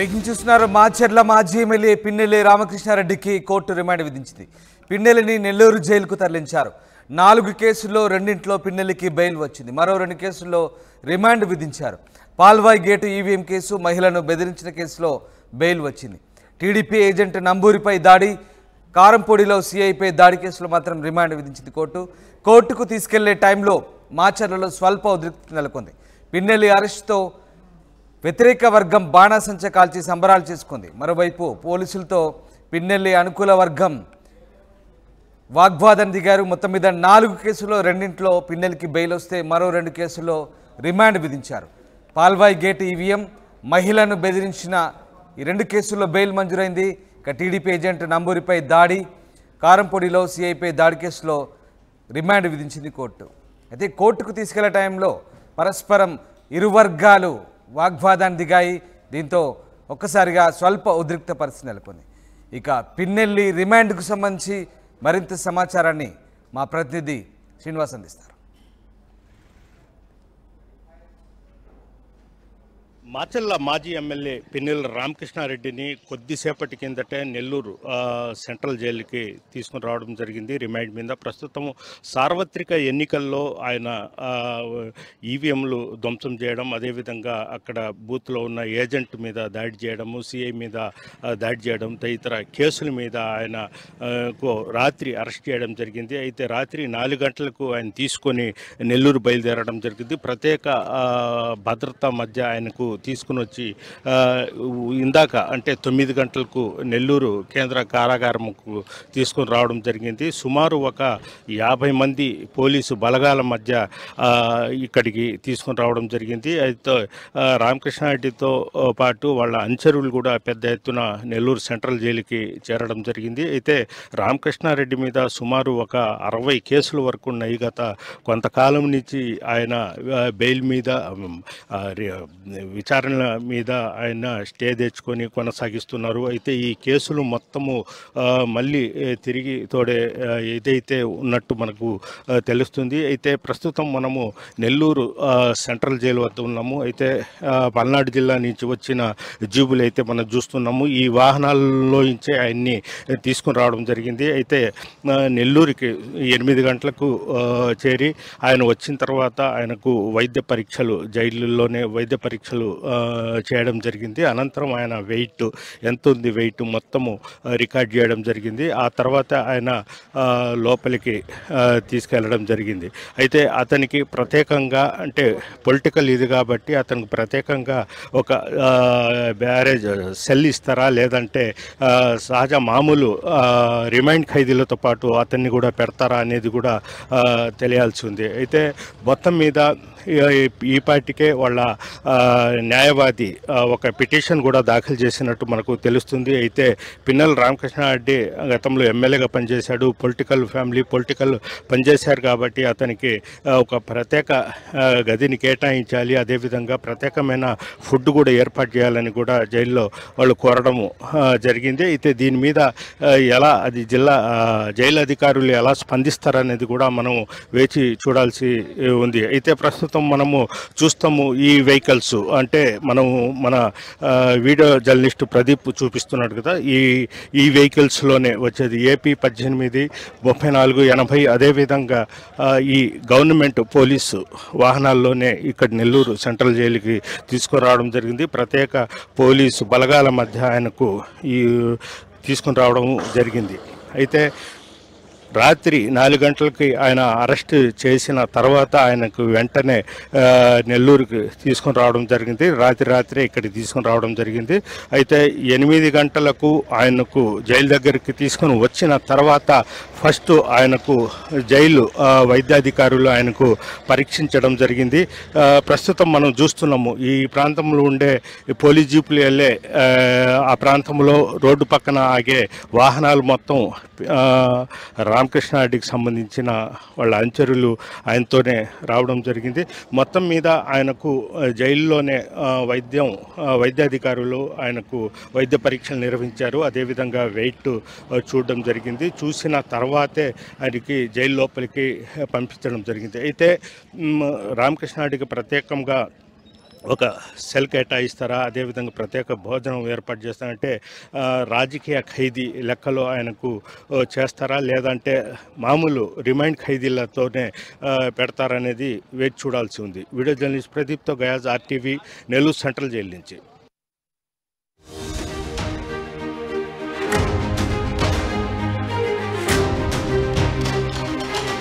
Breaking చూస్తున్నారు. మాచర్ల మాజీ MLA Pinnelli రామకృష్ణారెడ్డికి court remand విధించింది. పిన్నెల్లిని నెల్లూరు జైలుకు తరలించారు. 4 కేసుల్లో 2 పిన్నెల్లికి బెయిల్ వచ్చింది. మరో 2 కేసుల్లో రిమాండ్ విధించారు. పాల్వాయి గేటు ఈవీఎం కేసు, మహిళను బెదిరించిన కేసులో బెయిల్ వచ్చింది. టీడీపీ ఏజెంట్ నంబూరిపై దాడి, కారంపొడిలో సీఐపై దాడి కేసులో మాత్రం రిమాండ్ విధించింది కోర్టుకు తీసుకెళ్లే టైంలో మాచర్లలో స్వల్ప ఉద్రిక్తత నెలకొంది. పిన్నెల్లి అరెస్టుతో వ్యతిరేక వర్గం బాణాసంచ కాల్చి సంబరాలు చేసుకుంది. మరోవైపు పోలీసులతో పిన్నెల్లి అనుకూల వర్గం వాగ్వాదం దిగారు. మొత్తం మీద 4 కేసుల్లో 2 పిన్నెల్లికి బెయిల్ వస్తే మరో 2 కేసుల్లో రిమాండ్ విధించారు. పాల్వాయి గేట్ ఈవీఎం, మహిళను బెదిరించిన ఈ 2 కేసుల్లో బెయిల్ మంజూరైంది. ఇక టీడీపీ ఏజెంట్ నంబూరిపై దాడి, కారంపొడిలో సీఐపై దాడి కేసులో రిమాండ్ విధించింది కోర్టు. అయితే కోర్టుకు తీసుకెళ్లే టైంలో పరస్పరం ఇరు వర్గాలు వాగ్వాదాన్ని దిగాయి. దీంతో ఒక్కసారిగా స్వల్ప ఉద్రిక్త పరిస్థితి నెలకొంది. ఇక పిన్నెల్లి రిమాండ్కు సంబంధించి మరింత సమాచారాన్ని మా ప్రతినిధి శ్రీనివాస్ అందిస్తారు. మాచర్ల మాజీ ఎమ్మెల్యే పిన్నెల్లి రామకృష్ణారెడ్డిని కొద్దిసేపటి కిందటే నెల్లూరు సెంట్రల్ జైలుకి తీసుకుని రావడం జరిగింది రిమాండ్ మీద. ప్రస్తుతం సార్వత్రిక ఎన్నికల్లో ఆయన ఈవీఎంలు ధ్వంసం చేయడం, అదేవిధంగా అక్కడ బూత్లో ఉన్న ఏజెంట్ మీద దాడి చేయడము, సిఐ మీద దాడి చేయడం తదితర కేసుల మీద ఆయన రాత్రి అరెస్ట్ చేయడం జరిగింది. అయితే రాత్రి 4 గంటలకు ఆయన తీసుకొని నెల్లూరు బయలుదేరడం జరిగింది. ప్రత్యేక భద్రత మధ్య ఆయనకు తీసుకుని వచ్చి ఇందాక అంటే 9 గంటలకు నెల్లూరు కేంద్ర కారాగారంకు తీసుకుని రావడం జరిగింది. సుమారు ఒక 50 మంది పోలీసు బలగాల మధ్య ఇక్కడికి తీసుకుని రావడం జరిగింది. అయితే రామకృష్ణారెడ్డితో పాటు వాళ్ళ అనుచరులు కూడా పెద్ద ఎత్తున నెల్లూరు సెంట్రల్ జైలుకి చేరడం జరిగింది. అయితే రామకృష్ణారెడ్డి మీద సుమారు ఒక 60 కేసుల వరకు ఉన్నాయి. గత కొంతకాలం నుంచి ఆయన బెయిల్ మీద విచారణ మీద ఆయన స్టే తెచ్చుకొని కొనసాగిస్తున్నారు. అయితే ఈ కేసులు మొత్తము మళ్ళీ తిరిగి తోడే ఏదైతే ఉన్నట్టు మనకు తెలుస్తుంది. అయితే ప్రస్తుతం మనము నెల్లూరు సెంట్రల్ జైలు వద్ద ఉన్నాము. అయితే పల్నాడు జిల్లా నుంచి వచ్చిన జీబులు అయితే మనం చూస్తున్నాము. ఈ వాహనాల్లో నుంచే ఆయన్ని తీసుకుని రావడం జరిగింది. అయితే నెల్లూరుకి 8 గంటలకు చేరి ఆయన వచ్చిన తర్వాత ఆయనకు వైద్య పరీక్షలు, జైలులోనే వైద్య పరీక్షలు చేయడం జరిగింది. అనంతరం ఆయన వెయిట్ ఎంత ఉంది, వెయిట్ మొత్తము రికార్డ్ చేయడం జరిగింది. ఆ తర్వాత ఆయన లోపలికి తీసుకెళ్ళడం జరిగింది. అయితే అతనికి ప్రత్యేకంగా అంటే పొలిటికల్ ఇది కాబట్టి అతనికి ప్రత్యేకంగా ఒక బ్యారేజ్ సెల్ ఇస్తారా, లేదంటే సహజ మామూలు రిమైండ్ ఖైదీలతో పాటు అతన్ని కూడా పెడతారా అనేది కూడా తెలియాల్సి ఉంది. అయితే మొత్తం మీద ఈ పార్టీకే వాళ్ళ న్యాయవాది ఒక పిటిషన్ కూడా దాఖలు చేసినట్టు మనకు తెలుస్తుంది. అయితే పిన్నెల్లి రామకృష్ణారెడ్డి గతంలో ఎమ్మెల్యేగా పనిచేశాడు, పొలిటికల్ పనిచేశారు కాబట్టి అతనికి ఒక ప్రత్యేక గదిని కేటాయించాలి, అదేవిధంగా ప్రత్యేకమైన ఫుడ్ కూడా ఏర్పాటు చేయాలని కూడా జైల్లో వాళ్ళు కోరడము జరిగింది. అయితే దీని మీద ఎలా అది జైలు అధికారులు ఎలా స్పందిస్తారనేది కూడా మనం వేచి చూడాల్సి ఉంది. అయితే ప్రస్తుతం మనము చూస్తాము ఈ వెహికల్స్ అంటే మన వీడియో జర్నలిస్ట్ ప్రదీప్ చూపిస్తున్నాడు కదా, ఈ వెహికల్స్లోనే వచ్చేది ఏపీ 18, 34, 80 అదేవిధంగా ఈ గవర్నమెంట్ పోలీసు వాహనాల్లోనే ఇక్కడ నెల్లూరు సెంట్రల్ జైలుకి తీసుకురావడం జరిగింది. ప్రత్యేక పోలీసు బలగాల మధ్య ఆయనకు ఈ తీసుకుని రావడం జరిగింది. అయితే రాత్రి 4 గంటలకి ఆయన అరెస్ట్ చేసిన తర్వాత ఆయనకు వెంటనే నెల్లూరుకి తీసుకొని రావడం జరిగింది. రాత్రి ఇక్కడికి తీసుకొని రావడం జరిగింది. అయితే 8 గంటలకు ఆయనకు జైలు దగ్గరికి తీసుకొని వచ్చిన తర్వాత ఫస్ట్ ఆయనకు జైలు వైద్యాధికారులు ఆయనకు పరీక్షించడం జరిగింది. ప్రస్తుతం మనం చూస్తున్నాము ఈ ప్రాంతంలో ఉండే పోలీస్ జీపులు వెళ్ళే ఆ ప్రాంతంలో రోడ్డు పక్కన ఆగే వాహనాలు మొత్తం రామకృష్ణారెడ్డికి సంబంధించిన వాళ్ళ అనుచరులు ఆయనతోనే రావడం జరిగింది. మొత్తం మీద ఆయనకు జైల్లోనే వైద్యాధికారులు ఆయనకు వైద్య పరీక్షలు నిర్వహించారు. అదేవిధంగా వెయిట్ చూడడం జరిగింది. చూసిన తర్వాతే ఆయనకి జైలు లోపలికి పంపించడం జరిగింది. అయితే రామకృష్ణారెడ్డికి ప్రత్యేకంగా ఒక సెల్ కేటాయిస్తారా, అదేవిధంగా ప్రత్యేక భోజనం ఏర్పాటు చేస్తారంటే రాజకీయ ఖైదీ లెక్కలో ఆయనకు చేస్తారా, లేదంటే మామూలు రిమైండ్ ఖైదీలతోనే పెడతారనేది వేచి చూడాల్సి ఉంది. వీడియో జర్నలిస్ట్ ప్రదీప్తో Gayaz, RTV, Nellore central jail నుంచి.